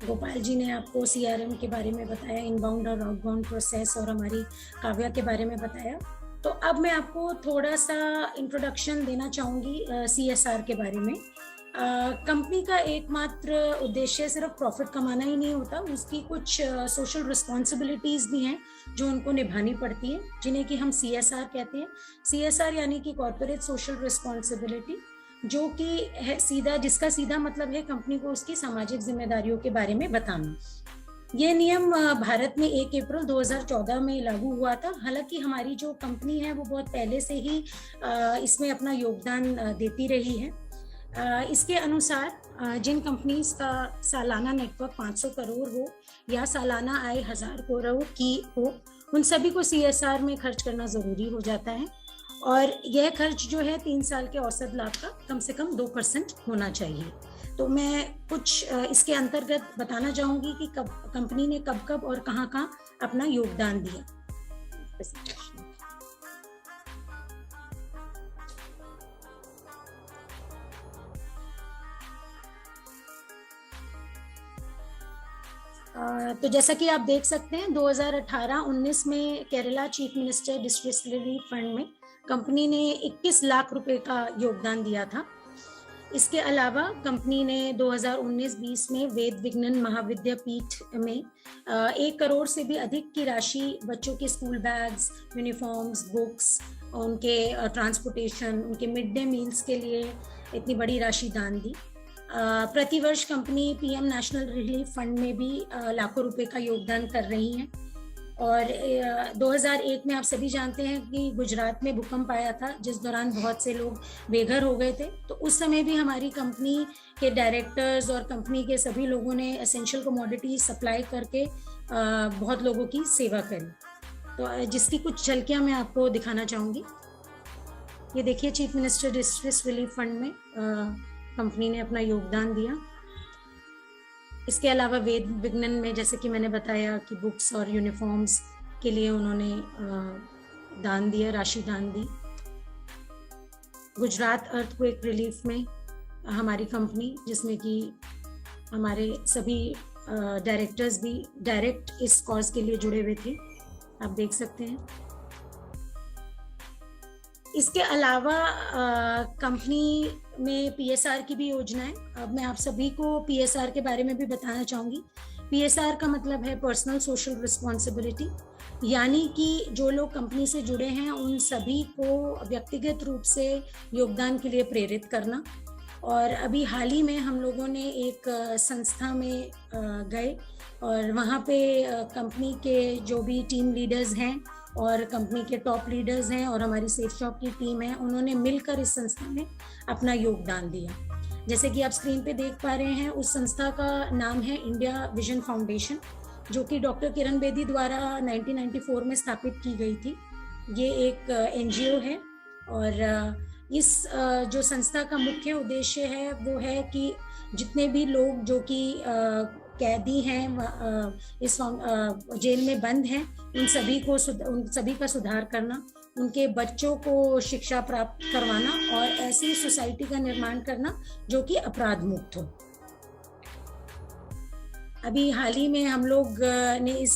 गोपाल जी ने आपको सीआरएम के बारे में बताया, इनबाउंड और आउटबाउंड प्रोसेस, और हमारी काव्या के बारे में बताया। तो अब मैं आपको थोड़ा सा इंट्रोडक्शन देना चाहूँगी सीएसआर के बारे में। कंपनी का एकमात्र उद्देश्य सिर्फ प्रॉफिट कमाना ही नहीं होता, उसकी कुछ सोशल रिस्पॉन्सिबिलिटीज भी हैं जो उनको निभानी पड़ती है, जिन्हें कि हम सीएसआर कहते हैं। सीएसआर यानी कि कॉर्पोरेट सोशल रिस्पॉन्सिबिलिटी, जो कि है सीधा, जिसका सीधा मतलब है कंपनी को उसकी सामाजिक जिम्मेदारियों के बारे में बताना। ये नियम भारत में 1 अप्रैल 2014 में लागू हुआ था। हालांकि हमारी जो कंपनी है वो बहुत पहले से ही इसमें अपना योगदान देती रही है। इसके अनुसार जिन कंपनीज का सालाना नेटवर्क 500 करोड़ हो या सालाना आय 1000 करोड़ की हो, उन सभी को सीएसआर में खर्च करना जरूरी हो जाता है। और यह खर्च जो है 3 साल के औसत लाभ का कम से कम 2% होना चाहिए। तो मैं कुछ इसके अंतर्गत बताना चाहूँगी कि कंपनी ने कब कब और कहाँ कहाँ अपना योगदान दिया। तो जैसा कि आप देख सकते हैं 2018-19 में Kerala chief minister distress relief fund में कंपनी ने 21 लाख रुपए का योगदान दिया था। इसके अलावा कंपनी ने 2019-20 में वेद विज्ञान महाविद्यापीठ में 1 करोड़ से भी अधिक की राशि बच्चों के स्कूल बैग्स, यूनिफॉर्म्स, बुक्स, उनके ट्रांसपोर्टेशन, उनके मिड डे मील्स के लिए इतनी बड़ी राशि दान दी। प्रतिवर्ष company PM national relief fund में भी लाखों रुपए का योगदान कर रही है। और 2001 में आप सभी जानते हैं कि गुजरात में भूकंप आया था, जिस दौरान बहुत से लोग बेघर हो गए थे। तो उस समय भी हमारी कंपनी के डायरेक्टर्स और कंपनी के सभी लोगों ने एसेंशियल कमोडिटी सप्लाई करके बहुत लोगों की सेवा करी। तो जिसकी कुछ झलकियां मैं आपको दिखाना चाहूँगी। ये देखिए, chief minister distress relief fund में कंपनी ने अपना योगदान दिया। इसके अलावा वेद विज्ञान में, जैसे कि मैंने बताया, कि बुक्स और यूनिफॉर्म्स के लिए उन्होंने दान दिया, राशि दान दी। गुजरात अर्थक्वेक रिलीफ में हमारी कंपनी, जिसमें कि हमारे सभी डायरेक्टर्स भी डायरेक्ट इस कॉज के लिए जुड़े हुए थे, आप देख सकते हैं। इसके अलावा कंपनी में पीएसआर की भी योजना है। अब मैं आप सभी को पीएसआर के बारे में भी बताना चाहूँगी। पीएसआर का मतलब है पर्सनल सोशल रिस्पॉन्सिबिलिटी, यानी कि जो लोग कंपनी से जुड़े हैं उन सभी को व्यक्तिगत रूप से योगदान के लिए प्रेरित करना। और अभी हाल ही में हम लोगों ने एक संस्था में गए और वहाँ पे कंपनी के जो भी टीम लीडर्स हैं और कंपनी के टॉप लीडर्स हैं और हमारी सेफ शॉप की टीम है, उन्होंने मिलकर इस संस्था में अपना योगदान दिया। जैसे कि आप स्क्रीन पे देख पा रहे हैं, उस संस्था का नाम है इंडिया विजन फाउंडेशन, जो कि डॉक्टर किरण बेदी द्वारा 1994 में स्थापित की गई थी। ये एक एनजीओ है और इस जो संस्था का मुख्य उद्देश्य है वो है कि जितने भी लोग जो कि कैदी हैं, इस जेल में बंद हैं, उन सभी का सुधार करना, उनके बच्चों को शिक्षा प्राप्त करवाना और ऐसी सोसाइटी का निर्माण करना जो कि अपराध मुक्त हो। अभी हाल ही में हम लोग ने इस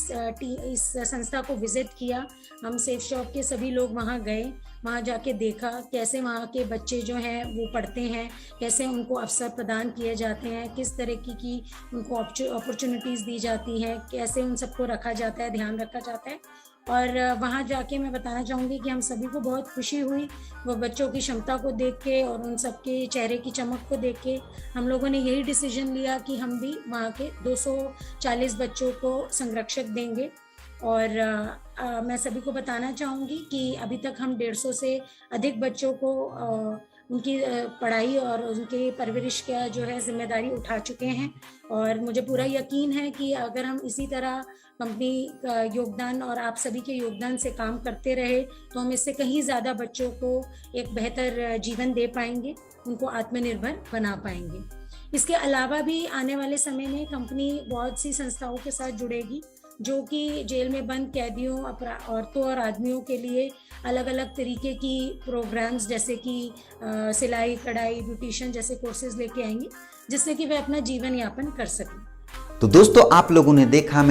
संस्था को विजिट किया। हम सेफ शॉप के सभी लोग वहाँ गए, वहाँ जाके देखा कैसे वहाँ के बच्चे जो हैं वो पढ़ते हैं, कैसे उनको अवसर प्रदान किए जाते हैं, किस तरह की उनको अपॉर्चुनिटीज़ दी जाती हैं, कैसे उन सबको रखा जाता है, ध्यान रखा जाता है। और वहाँ जाके मैं बताना चाहूँगी कि हम सभी को बहुत खुशी हुई वो बच्चों की क्षमता को देख के और उन सबके चेहरे की चमक को देख के। हम लोगों ने यही डिसीजन लिया कि हम भी वहाँ के 240 बच्चों को संरक्षक देंगे। और मैं सभी को बताना चाहूँगी कि अभी तक हम 150 से अधिक बच्चों को उनकी पढ़ाई और उनकी परवरिश का जो है जिम्मेदारी उठा चुके हैं। और मुझे पूरा यकीन है कि अगर हम इसी तरह कंपनी का योगदान और आप सभी के योगदान से काम करते रहे तो हम इससे कहीं ज़्यादा बच्चों को एक बेहतर जीवन दे पाएंगे, उनको आत्मनिर्भर बना पाएंगे। इसके अलावा भी आने वाले समय में कंपनी बहुत सी संस्थाओं के साथ जुड़ेगी जो कि जेल में बंद कैदियों, औरतों और आदमियों के लिए अलग अलग तरीके की प्रोग्राम्स जैसे कि सिलाई, कढ़ाई, ब्यूटिशियन जैसे कोर्सेज लेके आएंगी, जिससे कि वे अपना जीवन यापन कर सकें। तो दोस्तों, आप लोगों ने देखा